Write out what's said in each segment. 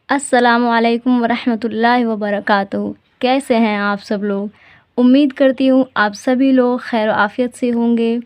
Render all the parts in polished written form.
अस्सलामुअलैकुम वरहमतुल्लाहि वबरकातुहू। कैसे हैं आप सब लोग? उम्मीद करती हूँ आप सभी लोग खैर आफ़ियत से होंगे।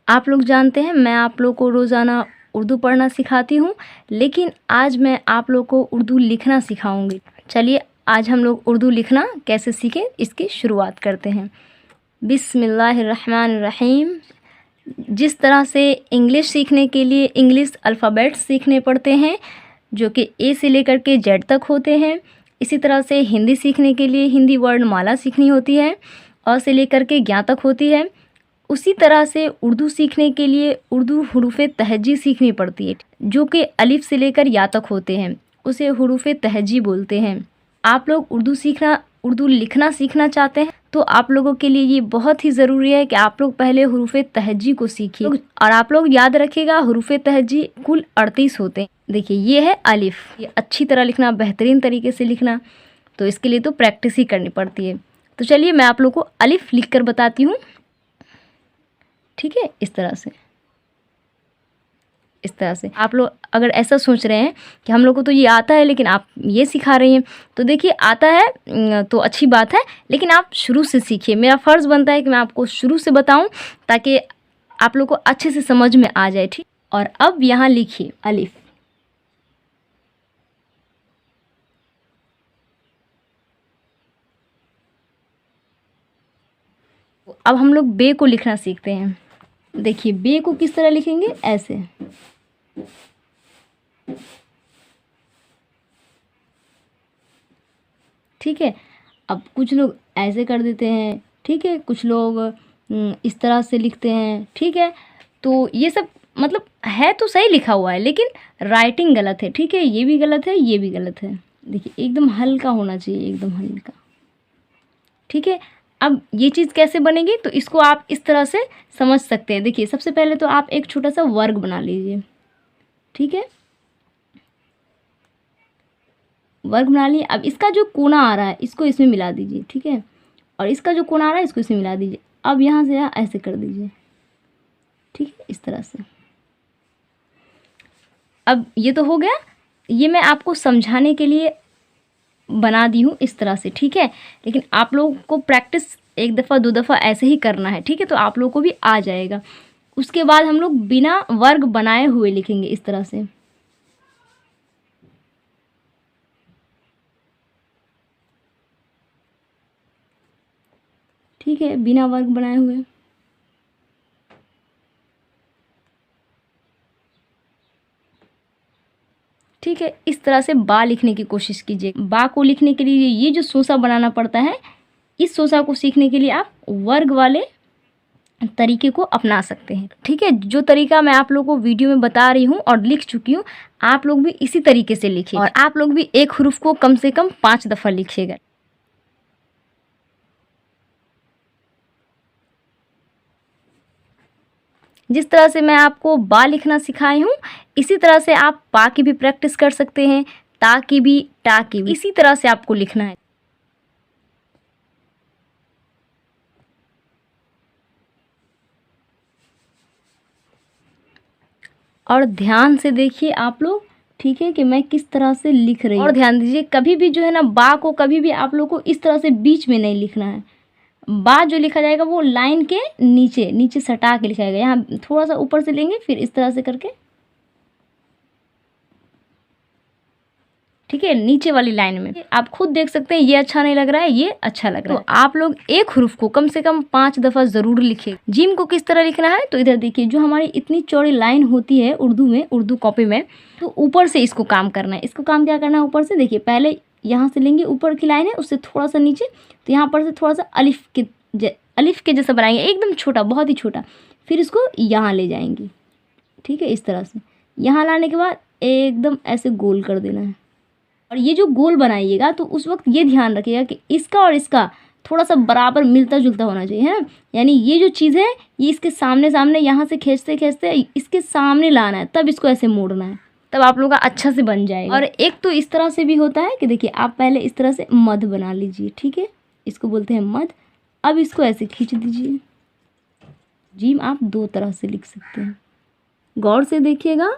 आप लोग जानते हैं मैं आप लोग को रोज़ाना उर्दू पढ़ना सिखाती हूँ, लेकिन आज मैं आप लोग को उर्दू लिखना सिखाऊंगी। चलिए आज हम लोग उर्दू लिखना कैसे सीखें इसकी शुरुआत करते हैं। बिस्मिल्लाहिर्रहमानिर्रहीम। जिस तरह से इंग्लिश सीखने के लिए इंग्लिश अल्फ़ाबेट्स सीखने पड़ते हैं जो कि ए से लेकर के जेड तक होते हैं, इसी तरह से हिंदी सीखने के लिए हिंदी वर्णमाला सीखनी होती है, अ से लेकर के ज्ञ तक होती है। उसी तरह से उर्दू सीखने के लिए उर्दू हुरूफ़ तहजी सीखनी पड़ती है जो कि अलिफ से लेकर या तक होते हैं, उसे हुरूफ़ तहजी बोलते हैं। आप लोग उर्दू लिखना सीखना चाहते हैं तो आप लोगों के लिए ये बहुत ही ज़रूरी है कि आप लोग पहले हुरूफ़ तहजी को सीखिए। और आप लोग याद रखिएगा हुरूफ़ तहजी कुल 38 होते हैं। देखिए ये है अलिफ़, ये अच्छी तरह लिखना, बेहतरीन तरीके से लिखना, तो इसके लिए तो प्रैक्टिस ही करनी पड़ती है। तो चलिए मैं आप लोग को अलिफ़ लिख कर बताती हूँ। ठीक है, इस तरह से आप लोग अगर ऐसा सोच रहे हैं कि हम लोग को तो ये आता है लेकिन आप ये सिखा रही हैं, तो देखिए आता है तो अच्छी बात है, लेकिन आप शुरू से सीखिए। मेरा फ़र्ज़ बनता है कि मैं आपको शुरू से बताऊं ताकि आप लोग को अच्छे से समझ में आ जाए। ठीक, और अब यहाँ लिखिए अलिफ़। अब हम लोग बे को लिखना सीखते हैं। देखिए बे को किस तरह लिखेंगे, ऐसे। ठीक है, अब कुछ लोग ऐसे कर देते हैं, ठीक है, कुछ लोग इस तरह से लिखते हैं। ठीक है, तो ये सब मतलब है तो सही लिखा हुआ है लेकिन राइटिंग गलत है। ठीक है, ये भी गलत है, ये भी गलत है। देखिए एकदम हल्का होना चाहिए, एकदम हल्का। ठीक है, अब ये चीज़ कैसे बनेगी तो इसको आप इस तरह से समझ सकते हैं। देखिए सबसे पहले तो आप एक छोटा सा वर्ग बना लीजिए। ठीक है, वर्ग बना लिए। अब इसका जो कोना आ रहा है इसको इसमें मिला दीजिए। ठीक है, और इसका जो कोना आ रहा है इसको इसमें मिला दीजिए। अब यहाँ से यहाँ ऐसे कर दीजिए। ठीक है, इस तरह से। अब ये तो हो गया, ये मैं आपको समझाने के लिए बना दी हूँ इस तरह से। ठीक है, लेकिन आप लोगों को प्रैक्टिस एक दफ़ा दो दफ़ा ऐसे ही करना है। ठीक है, तो आप लोगों को भी आ जाएगा। उसके बाद हम लोग बिना वर्ग बनाए हुए लिखेंगे इस तरह से। ठीक है, बिना वर्ग बनाए हुए। ठीक है, इस तरह से बा लिखने की कोशिश कीजिए। बा को लिखने के लिए ये जो सोसा बनाना पड़ता है, इस सोसा को सीखने के लिए आप वर्ग वाले तरीके को अपना सकते हैं। ठीक है, जो तरीका मैं आप लोगों को वीडियो में बता रही हूँ और लिख चुकी हूँ, आप लोग भी इसी तरीके से लिखिए और आप लोग भी एक हुरूफ को कम से कम 5 दफ़ा लिखिएगा। जिस तरह से मैं आपको बा लिखना सिखाई हूँ, इसी तरह से आप पा की भी प्रैक्टिस कर सकते हैं, ता की भी, टा की भी। इसी तरह से आपको लिखना है। और ध्यान से देखिए आप लोग, ठीक है, कि मैं किस तरह से लिख रही हूँ। और ध्यान दीजिए कभी भी जो है ना बा को कभी भी आप लोग को इस तरह से बीच में नहीं लिखना है। बा जो लिखा जाएगा वो लाइन के नीचे नीचे सटा के लिखा जाएगा। यहाँ थोड़ा सा ऊपर से लेंगे फिर इस तरह से करके। ठीक है, नीचे वाली लाइन में आप खुद देख सकते हैं ये अच्छा नहीं लग रहा है, ये अच्छा लग रहा है। तो आप लोग एक हुरूफ को कम से कम 5 दफ़ा ज़रूर लिखें। जिम को किस तरह लिखना है तो इधर देखिए, जो हमारी इतनी चौड़ी लाइन होती है उर्दू में, उर्दू कॉपी में, तो ऊपर से इसको काम करना है। इसको काम क्या करना है, ऊपर से देखिए, पहले यहाँ से लेंगे, ऊपर की लाइन है उससे थोड़ा सा नीचे, तो यहाँ पर से थोड़ा सा अलिफ के जैसा बनाएंगे, एकदम छोटा, बहुत ही छोटा। फिर इसको यहाँ ले जाएंगे। ठीक है, इस तरह से यहाँ लाने के बाद एकदम ऐसे गोल कर देना है। और ये जो गोल बनाइएगा तो उस वक्त ये ध्यान रखिएगा कि इसका और इसका थोड़ा सा बराबर मिलता जुलता होना चाहिए, है ना। यानी ये जो चीज़ है ये इसके सामने सामने यहाँ से खींचते खींचते इसके सामने लाना है, तब इसको ऐसे मोड़ना है, तब आप लोगों का अच्छा से बन जाएगा। और एक तो इस तरह से भी होता है कि देखिए आप पहले इस तरह से मध बना लीजिए। ठीक है, इसको बोलते हैं मध। अब इसको ऐसे खींच दीजिए। जीम आप 2 तरह से लिख सकते हैं, गौर से देखिएगा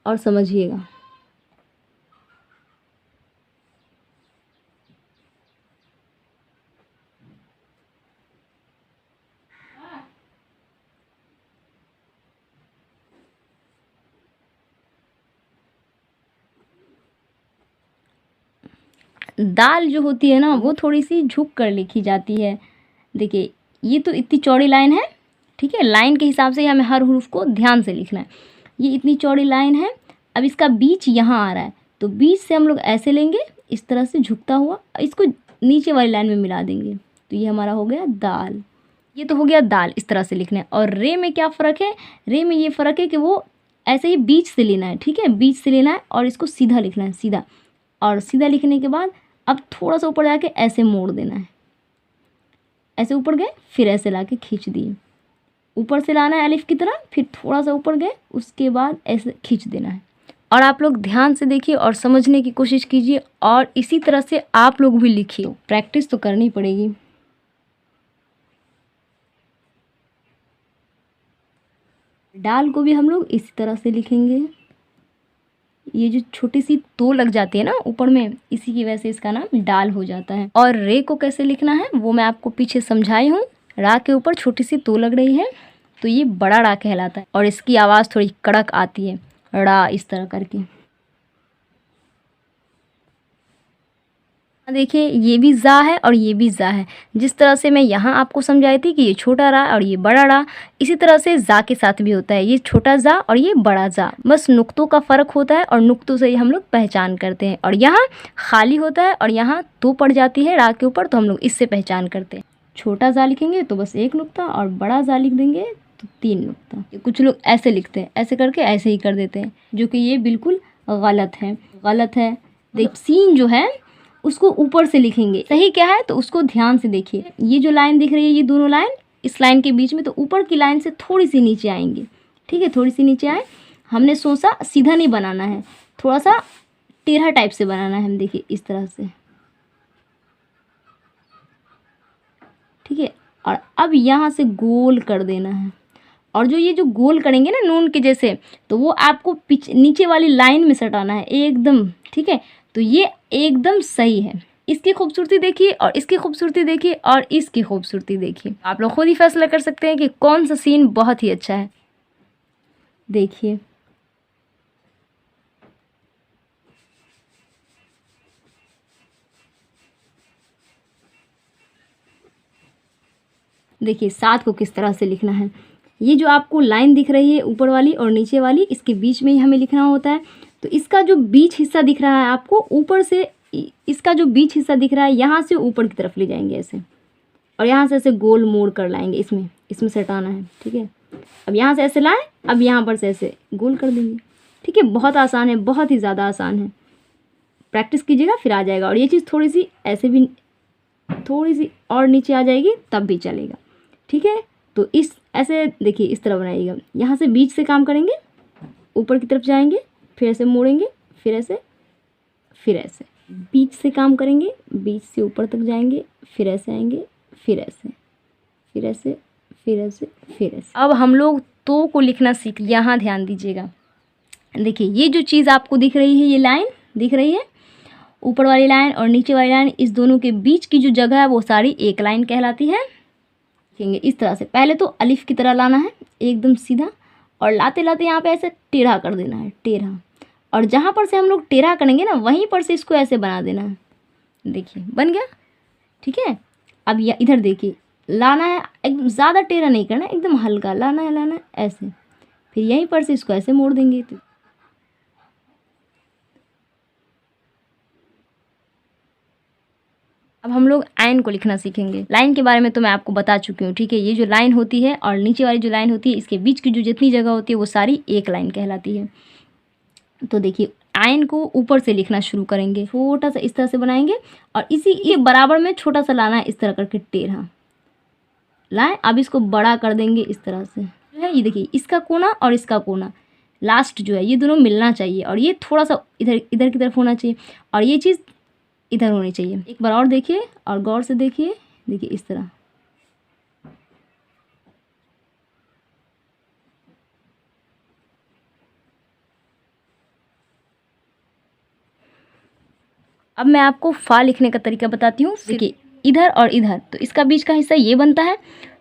और समझिएगा। दाल जो होती है ना वो थोड़ी सी झुक कर लिखी जाती है। देखिए ये तो इतनी चौड़ी लाइन है, ठीक है, लाइन के हिसाब से हमें हर हुरूफ को ध्यान से लिखना है। ये इतनी चौड़ी लाइन है, अब इसका बीच यहाँ आ रहा है तो बीच से हम लोग ऐसे लेंगे इस तरह से झुकता हुआ, इसको नीचे वाली लाइन में मिला देंगे तो ये हमारा हो गया दाल। ये तो हो गया दाल, इस तरह से लिखना है। और रे में क्या फ़र्क है, रे में ये फ़र्क है कि वो ऐसे ही बीच से लेना है, ठीक है, बीच से लेना है और इसको सीधा लिखना है, सीधा। और सीधा लिखने के बाद अब थोड़ा सा ऊपर जाके ऐसे मोड़ देना है, ऐसे ऊपर गए फिर ऐसे ला के खींच दिए, ऊपर से लाना है अलिफ की तरह, फिर थोड़ा सा ऊपर गए उसके बाद ऐसे खींच देना है। और आप लोग ध्यान से देखिए और समझने की कोशिश कीजिए और इसी तरह से आप लोग भी लिखिए, प्रैक्टिस तो करनी पड़ेगी। डाल को भी हम लोग इसी तरह से लिखेंगे। ये जो छोटी सी तो लग जाती है ना ऊपर में, इसी की वजह से इसका नाम डाल हो जाता है। और रे को कैसे लिखना है वो मैं आपको पीछे समझाई हूँ। रा के ऊपर छोटी सी तो लग रही है तो ये बड़ा रा कहलाता है और इसकी आवाज़ थोड़ी कड़क आती है, रा इस तरह करके। देखिए ये भी जा है और ये भी जा है। जिस तरह से मैं यहाँ आपको समझाई थी कि ये छोटा रा और ये बड़ा रा, इसी तरह से जा के साथ भी होता है, ये छोटा जा और ये बड़ा जा, बस नुक्तों का फ़र्क होता है और नुक्तों से ही हम लोग पहचान करते हैं। और यहाँ खाली होता है और यहाँ तो पड़ जाती है रा के ऊपर तो हम लोग इससे पहचान करते हैं। छोटा जा लिखेंगे तो बस एक नुक्ता और बड़ा जा लिख देंगे तो 3 नुक्ता। कुछ लोग ऐसे लिखते हैं, ऐसे करके ऐसे ही कर देते हैं, जो कि ये बिल्कुल गलत है, गलत है। देख सीन जो है उसको ऊपर से लिखेंगे, सही क्या है तो उसको ध्यान से देखिए। ये जो लाइन दिख रही है ये दोनों लाइन इस लाइन के बीच में, तो ऊपर की लाइन से थोड़ी सी नीचे आएंगे, ठीक है, थोड़ी सी नीचे आए। हमने सोचा सीधा नहीं बनाना है, थोड़ा सा टेढ़ा टाइप से बनाना है, हम देखिए इस तरह से, ठीक है। और अब यहाँ से गोल कर देना है और ये जो गोल करेंगे ना नून के जैसे, तो वो आपको नीचे वाली लाइन में सटाना है एकदम, ठीक है। तो ये एकदम सही है। इसकी खूबसूरती देखिए और इसकी खूबसूरती देखिए और इसकी खूबसूरती देखिए, आप लोग खुद ही फैसला कर सकते हैं कि कौन सा सीन बहुत ही अच्छा है। देखिए देखिए 7 को किस तरह से लिखना है। ये जो आपको लाइन दिख रही है ऊपर वाली और नीचे वाली, इसके बीच में ही हमें लिखना होता है। तो इसका जो बीच हिस्सा दिख रहा है आपको ऊपर से, इसका जो बीच हिस्सा दिख रहा है यहाँ से ऊपर की तरफ ले जाएंगे ऐसे, और यहाँ से ऐसे गोल मोड़ कर लाएंगे, इसमें सटाना है, ठीक है। अब यहाँ से ऐसे लाएं, अब यहाँ पर से ऐसे गोल कर देंगे, ठीक है। बहुत आसान है, बहुत ही ज़्यादा आसान है, प्रैक्टिस कीजिएगा फिर आ जाएगा। और ये चीज़ थोड़ी सी ऐसे भी, थोड़ी सी और नीचे आ जाएगी तब भी चलेगा, ठीक है। तो इस ऐसे देखिए इस तरह बनाइएगा, यहाँ से बीच से काम करेंगे, ऊपर की तरफ जाएंगे, फिर ऐसे मोड़ेंगे, फिर ऐसे, फिर ऐसे, बीच से काम करेंगे, बीच से ऊपर तक जाएंगे, फिर ऐसे आएंगे, फिर ऐसे, फिर ऐसे, फिर ऐसे, फिर ऐसे। अब हम लोग तो को लिखना सीख, यहाँ ध्यान दीजिएगा। देखिए ये जो चीज़ आपको दिख रही है, ये लाइन दिख रही है, ऊपर वाली लाइन और नीचे वाली लाइन, इस दोनों के बीच की जो जगह है वो सारी एक लाइन कहलाती है। इस तरह से पहले तो अलिफ की तरह लाना है एकदम सीधा, और लाते लाते यहाँ पे ऐसे टेढ़ा कर देना है, टेढ़ा। और जहाँ पर से हम लोग टेढ़ा करेंगे ना वहीं पर से इसको ऐसे बना देना है। देखिए बन गया, ठीक है। अब यह इधर देखिए लाना है, एकदम ज़्यादा टेढ़ा नहीं करना, एकदम हल्का लाना है ऐसे, फिर यहीं पर से इसको ऐसे मोड़ देंगे। तो अब हम लोग आइन को लिखना सीखेंगे। लाइन के बारे में तो मैं आपको बता चुकी हूँ, ठीक है। ये जो लाइन होती है और नीचे वाली जो लाइन होती है, इसके बीच की जो जितनी जगह होती है वो सारी एक लाइन कहलाती है। तो देखिए आइन को ऊपर से लिखना शुरू करेंगे, छोटा सा इस तरह से बनाएंगे और इसी के बराबर में छोटा सा लाना है, इस तरह करके टेढ़ा लाएं। अब इसको बड़ा कर देंगे इस तरह से, जो है ये देखिए इसका कोना और इसका कोना लास्ट जो है ये दोनों मिलना चाहिए, और ये थोड़ा सा इधर इधर की तरफ होना चाहिए और ये चीज़ इधर होनी चाहिए। एक बार और देखिए और गौर से देखिए, देखिए इस तरह। अब मैं आपको फा लिखने का तरीका बताती हूँ। देखिए इधर और इधर, तो इसका बीच का हिस्सा ये बनता है,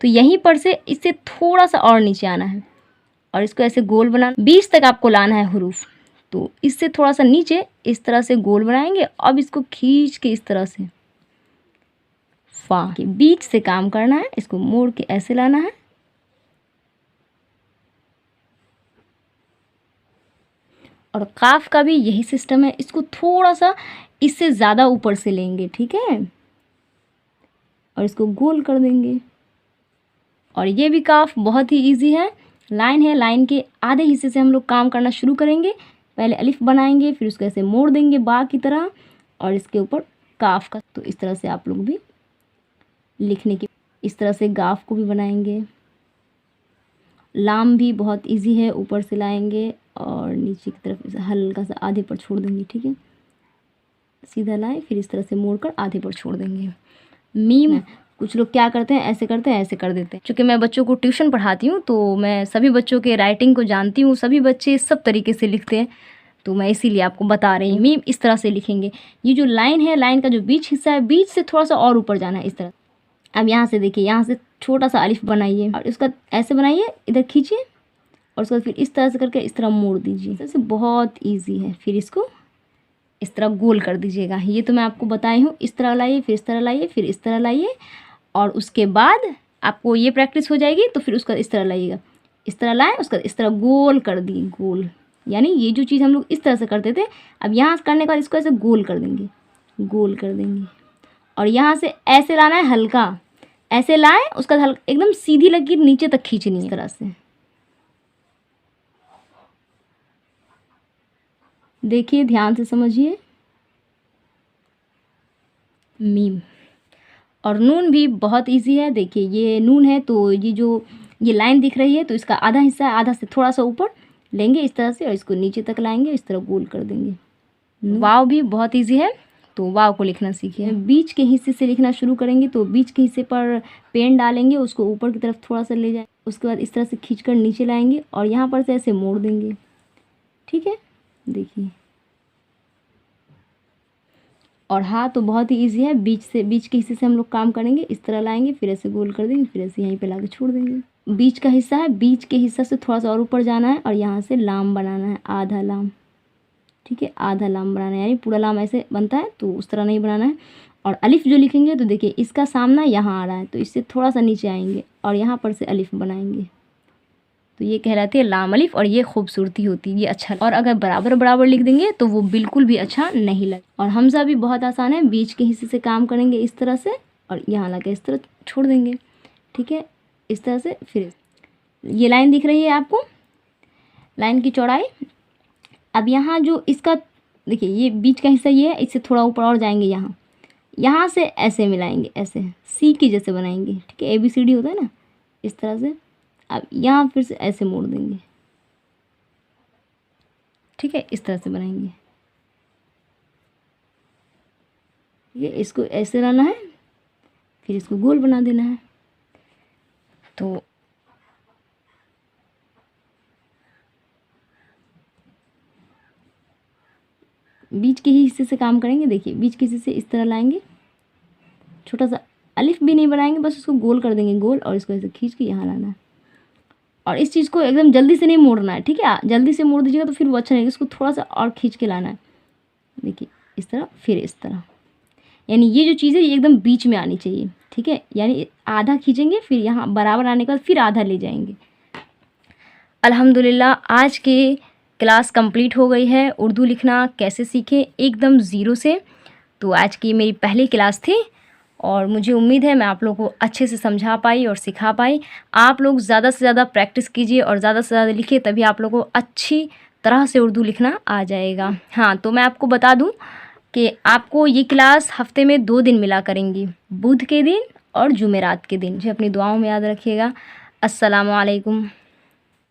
तो यहीं पर से इससे थोड़ा सा और नीचे आना है और इसको ऐसे गोल बनाना, बीच तक आपको लाना है हुरूफ, तो इससे थोड़ा सा नीचे इस तरह से गोल बनाएंगे। अब इसको खींच के इस तरह से फा के बीच से काम करना है, इसको मोड़ के ऐसे लाना है और काफ का भी यही सिस्टम है। इसको थोड़ा सा इससे ज़्यादा ऊपर से लेंगे, ठीक है, और इसको गोल कर देंगे। और ये भी काफ बहुत ही इजी है। लाइन है, लाइन के आधे हिस्से से हम लोग काम करना शुरू करेंगे। पहले अलिफ बनाएंगे, फिर उसको ऐसे मोड़ देंगे बा की तरह और इसके ऊपर काफ का। तो इस तरह से आप लोग भी लिखने की, इस तरह से गाफ को भी बनाएंगे। लाम भी बहुत इजी है, ऊपर से लाएंगे और नीचे की तरफ इसे हल्का सा आधे पर छोड़ देंगे, ठीक है, सीधा लाए फिर इस तरह से मोड़कर आधे पर छोड़ देंगे। मीम कुछ लोग क्या करते हैं, ऐसे करते हैं, ऐसे कर देते हैं। क्योंकि मैं बच्चों को ट्यूशन पढ़ाती हूँ तो मैं सभी बच्चों के राइटिंग को जानती हूँ, सभी बच्चे सब तरीके से लिखते हैं, तो मैं इसीलिए आपको बता रही हूँ। मीम इस तरह से लिखेंगे। ये जो लाइन है, लाइन का जो बीच हिस्सा है, बीच से थोड़ा सा और ऊपर जाना है इस तरह। अब यहाँ से देखिए, यहाँ से छोटा सा अलिफ बनाइए और इसका ऐसे बनाइए, इधर खींचिए और उसके बाद फिर इस तरह से करके इस तरह मोड़ दीजिए। जैसे बहुत ईजी है। फिर इसको इस तरह गोल कर दीजिएगा। ये तो मैं आपको बताई हूँ। इस तरह लाइए, फिर इस तरह लाइए, फिर इस तरह लाइए और उसके बाद आपको ये प्रैक्टिस हो जाएगी तो फिर उसका इस तरह लाइएगा, इस तरह लाएं, उसका इस तरह गोल कर दिए, गोल। यानी ये जो चीज़ हम लोग इस तरह से करते थे, अब यहाँ से करने के बाद इसको ऐसे गोल कर देंगे, गोल कर देंगे और यहाँ से ऐसे लाना है, हल्का ऐसे लाएं, उसका हल्का एकदम सीधी लकीर नीचे तक खींचनी है इस तरह से। देखिए, ध्यान से समझिए। मीम और नून भी बहुत इजी है। देखिए, ये नून है तो ये लाइन दिख रही है तो इसका आधा हिस्सा है, आधा से थोड़ा सा ऊपर लेंगे इस तरह से और इसको नीचे तक लाएंगे, इस तरह गोल कर देंगे। वाव भी बहुत इजी है, तो वाव को लिखना सीखिए। बीच के हिस्से से लिखना शुरू करेंगे तो बीच के हिस्से पर पेन डालेंगे, उसको ऊपर की तरफ थोड़ा सा ले जाएं, उसके बाद इस तरह से खींचकर नीचे लाएंगे और यहाँ पर से ऐसे मोड़ देंगे, ठीक है। देखिए, और हाँ तो बहुत ही इजी है। बीच के हिस्से से हम लोग काम करेंगे, इस तरह लाएंगे, फिर ऐसे गोल कर देंगे, फिर ऐसे यहीं पे लाके छोड़ देंगे। बीच का हिस्सा है, बीच के हिस्सा से थोड़ा सा और ऊपर जाना है और यहाँ से लाम बनाना है, आधा लाम, ठीक है, आधा लाम बनाना है। यानी पूरा लाम ऐसे बनता है तो उस तरह नहीं बनाना है। और अलिफ जो लिखेंगे तो देखिए, इसका सामना यहाँ आ रहा है तो इससे थोड़ा सा नीचे आएंगे और यहाँ पर से अलिफ बनाएंगे, तो ये कहलाती है लाम अलिफ और ये खूबसूरती होती है, ये अच्छा। और अगर बराबर बराबर लिख देंगे तो वो बिल्कुल भी अच्छा नहीं लगे। और हमजा भी बहुत आसान है। बीच के हिस्से से काम करेंगे इस तरह से और यहाँ लगे इस तरह छोड़ देंगे, ठीक है, इस तरह से। फिर ये लाइन दिख रही है आपको, लाइन की चौड़ाई। अब यहाँ जो इसका देखिए, ये बीच का हिस्सा ये है, इससे थोड़ा ऊपर और जाएंगे, यहाँ से ऐसे मिलाएंगे, ऐसे सी के जैसे बनाएंगे, ठीक है, ABCD होता है ना, इस तरह से। अब यहाँ फिर से ऐसे मोड़ देंगे, ठीक है, इस तरह से बनाएंगे। ये इसको ऐसे लाना है, फिर इसको गोल बना देना है। तो बीच के ही हिस्से से काम करेंगे। देखिए, बीच के हिस्से से इस तरह लाएंगे, छोटा सा अलिफ भी नहीं बनाएंगे, बस उसको गोल कर देंगे, गोल, और इसको ऐसे खींच के यहाँ लाना है। और इस चीज़ को एकदम जल्दी से नहीं मोड़ना है, ठीक है, जल्दी से मोड़ दीजिएगा तो फिर वो अच्छा नहीं, इसको थोड़ा सा और खींच के लाना है। देखिए, इस तरह, फिर इस तरह। यानी ये जो चीज़ है ये एकदम बीच में आनी चाहिए, ठीक है। यानी आधा खींचेंगे, फिर यहाँ बराबर आने के बाद फिर आधा ले जाएंगे। अल्हम्दुलिल्लाह, आज की क्लास कंप्लीट हो गई है। उर्दू लिखना कैसे सीखें एकदम ज़ीरो से। तो आज की मेरी पहली क्लास थी और मुझे उम्मीद है मैं आप लोगों को अच्छे से समझा पाई और सिखा पाई। आप लोग ज़्यादा से ज़्यादा प्रैक्टिस कीजिए और ज़्यादा से ज़्यादा लिखिए, तभी आप लोगों को अच्छी तरह से उर्दू लिखना आ जाएगा। हाँ, तो मैं आपको बता दूं कि आपको ये क्लास हफ्ते में 2 दिन मिला करेंगी, बुध के दिन और जुमेरात के दिन। मुझे अपनी दुआओं में याद रखिएगा। अस्सलामु अलैकुम।